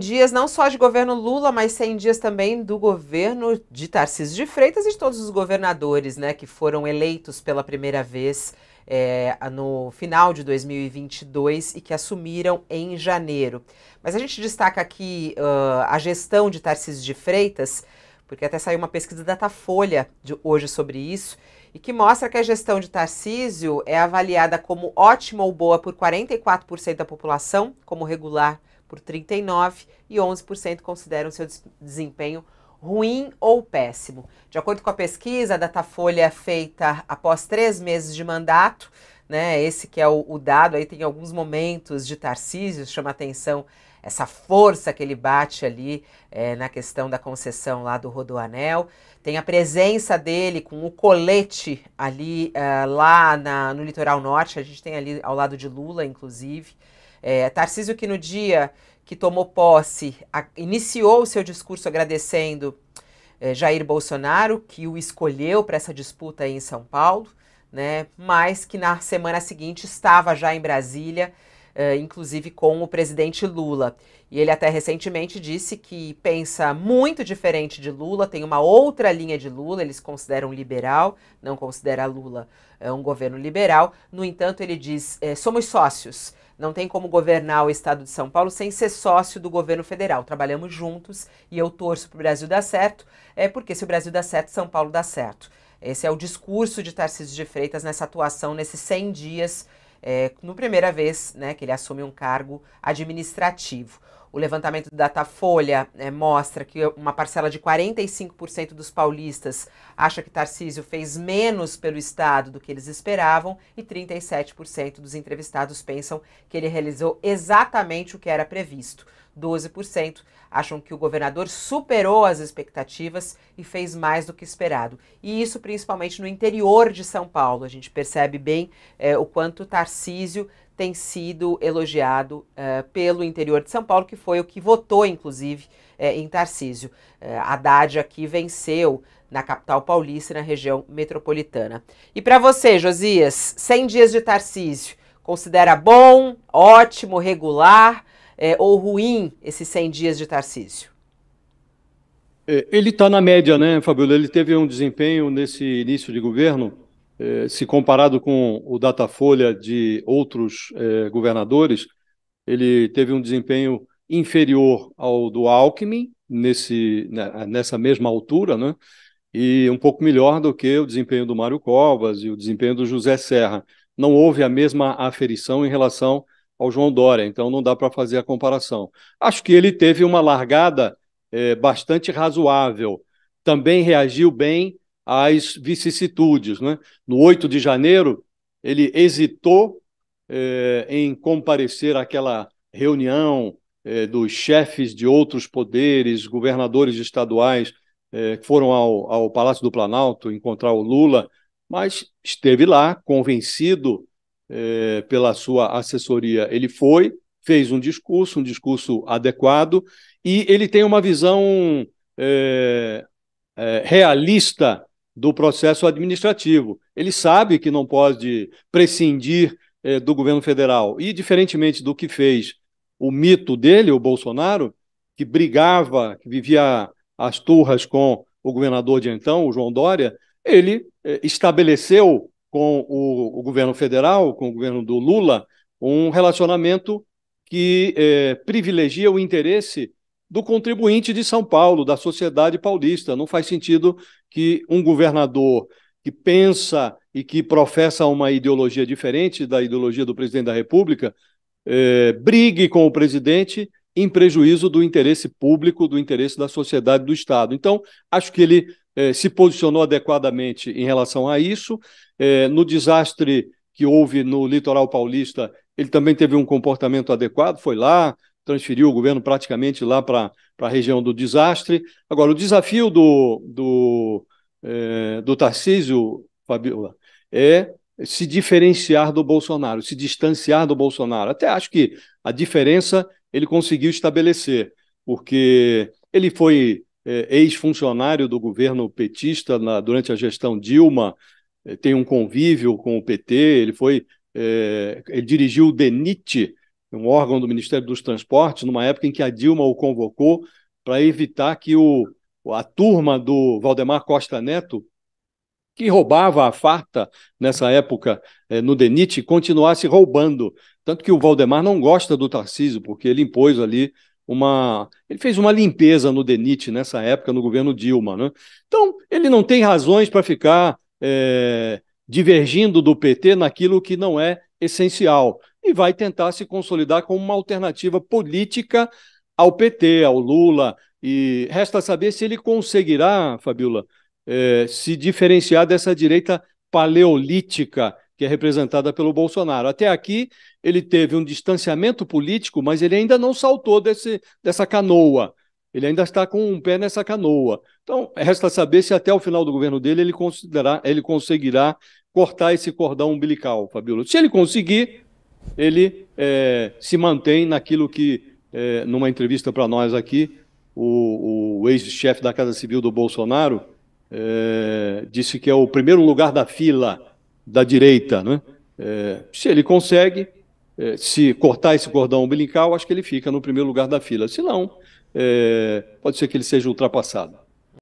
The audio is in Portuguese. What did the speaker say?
Dias não só de governo Lula, mas 100 dias também do governo de Tarcísio de Freitas e de todos os governadores, né, que foram eleitos pela primeira vez no final de 2022 e que assumiram em janeiro. Mas a gente destaca aqui a gestão de Tarcísio de Freitas, porque até saiu uma pesquisa da Datafolha hoje sobre isso, e que mostra que a gestão de Tarcísio é avaliada como ótima ou boa por 44% da população, como regular por 39% e 11% consideram seu desempenho ruim ou péssimo. De acordo com a pesquisa, a Datafolha é feita após 3 meses de mandato, né? Esse que é o dado, aí tem alguns momentos de Tarcísio, chama atenção essa força que ele bate ali na questão da concessão lá do Rodoanel. Tem a presença dele com o colete ali lá no litoral norte, a gente tem ali ao lado de Lula, inclusive. Tarcísio que no dia que tomou posse, iniciou o seu discurso agradecendo Jair Bolsonaro, que o escolheu para essa disputa aí em São Paulo, né? Mas que na semana seguinte estava já em Brasília, inclusive com o presidente Lula. E ele até recentemente disse que pensa muito diferente de Lula, tem uma outra linha de Lula, eles consideram liberal, não considera Lula um governo liberal. No entanto, ele diz, somos sócios. Não tem como governar o estado de São Paulo sem ser sócio do governo federal. Trabalhamos juntos e eu torço para o Brasil dar certo, porque se o Brasil dá certo, São Paulo dá certo. Esse é o discurso de Tarcísio de Freitas nessa atuação, nesses 100 dias, no primeira vez, né, que ele assume um cargo administrativo. O levantamento do Datafolha mostra que uma parcela de 45% dos paulistas acha que Tarcísio fez menos pelo Estado do que eles esperavam e 37% dos entrevistados pensam que ele realizou exatamente o que era previsto. 12% acham que o governador superou as expectativas e fez mais do que esperado. E isso principalmente no interior de São Paulo. A gente percebe bem o quanto Tarcísio tem sido elogiado pelo interior de São Paulo, que foi o que votou, inclusive, em Tarcísio. Haddad aqui venceu na capital paulista e na região metropolitana. E para você, Josias, 100 dias de Tarcísio, considera bom, ótimo, regular ou ruim esses 100 dias de Tarcísio? Ele está na média, né, Fabiola? Ele teve um desempenho nesse início de governo, se comparado com o Datafolha de outros governadores, ele teve um desempenho inferior ao do Alckmin, nessa mesma altura, né? E um pouco melhor do que o desempenho do Mário Covas e o desempenho do José Serra. Não houve a mesma aferição em relação ao João Dória, então não dá para fazer a comparação. Acho que ele teve uma largada bastante razoável, também reagiu bem às vicissitudes, né? No 8 de janeiro, ele hesitou em comparecer àquela reunião dos chefes de outros poderes, governadores estaduais, que foram ao Palácio do Planalto encontrar o Lula, mas esteve lá, convencido pela sua assessoria. Ele foi, fez um discurso adequado, e ele tem uma visão é, realista do processo administrativo. Ele sabe que não pode prescindir do governo federal. E, diferentemente do que fez o mito dele, o Bolsonaro, que brigava, que vivia as turras com o governador de então, o João Dória, ele estabeleceu com o governo federal, com o governo do Lula, um relacionamento que privilegia o interesse do contribuinte de São Paulo, da sociedade paulista. Não faz sentido que um governador que pensa e que professa uma ideologia diferente da ideologia do presidente da República brigue com o presidente em prejuízo do interesse público, do interesse da sociedade do Estado. Então, acho que ele se posicionou adequadamente em relação a isso. No desastre que houve no litoral paulista, ele também teve um comportamento adequado, foi lá, transferiu o governo praticamente lá para a região do desastre. Agora, o desafio do Tarcísio, Fabiola, é se diferenciar do Bolsonaro, se distanciar do Bolsonaro. Até acho que a diferença ele conseguiu estabelecer, porque ele foi ex-funcionário do governo petista durante a gestão Dilma, tem um convívio com o PT, ele dirigiu o DENIT, um órgão do Ministério dos Transportes, numa época em que a Dilma o convocou para evitar que a turma do Valdemar Costa Neto, que roubava a farta nessa época no DENIT, continuasse roubando. Tanto que o Valdemar não gosta do Tarcísio, porque ele impôs ali Ele fez uma limpeza no DENIT nessa época, no governo Dilma, né? Então, ele não tem razões para ficar divergindo do PT naquilo que não é essencial. E vai tentar se consolidar como uma alternativa política ao PT, ao Lula. E resta saber se ele conseguirá, Fabiola, se diferenciar dessa direita paleolítica que é representada pelo Bolsonaro. Até aqui, ele teve um distanciamento político, mas ele ainda não saltou dessa canoa. Ele ainda está com um pé nessa canoa. Então, resta saber se até o final do governo dele ele conseguirá cortar esse cordão umbilical, Fabiola. Se ele conseguir, ele se mantém naquilo que, numa entrevista para nós aqui, o ex-chefe da Casa Civil do Bolsonaro disse que é o primeiro lugar da fila da direita, né? Se ele consegue se cortar esse cordão umbilical, acho que ele fica no primeiro lugar da fila. Se não, pode ser que ele seja ultrapassado.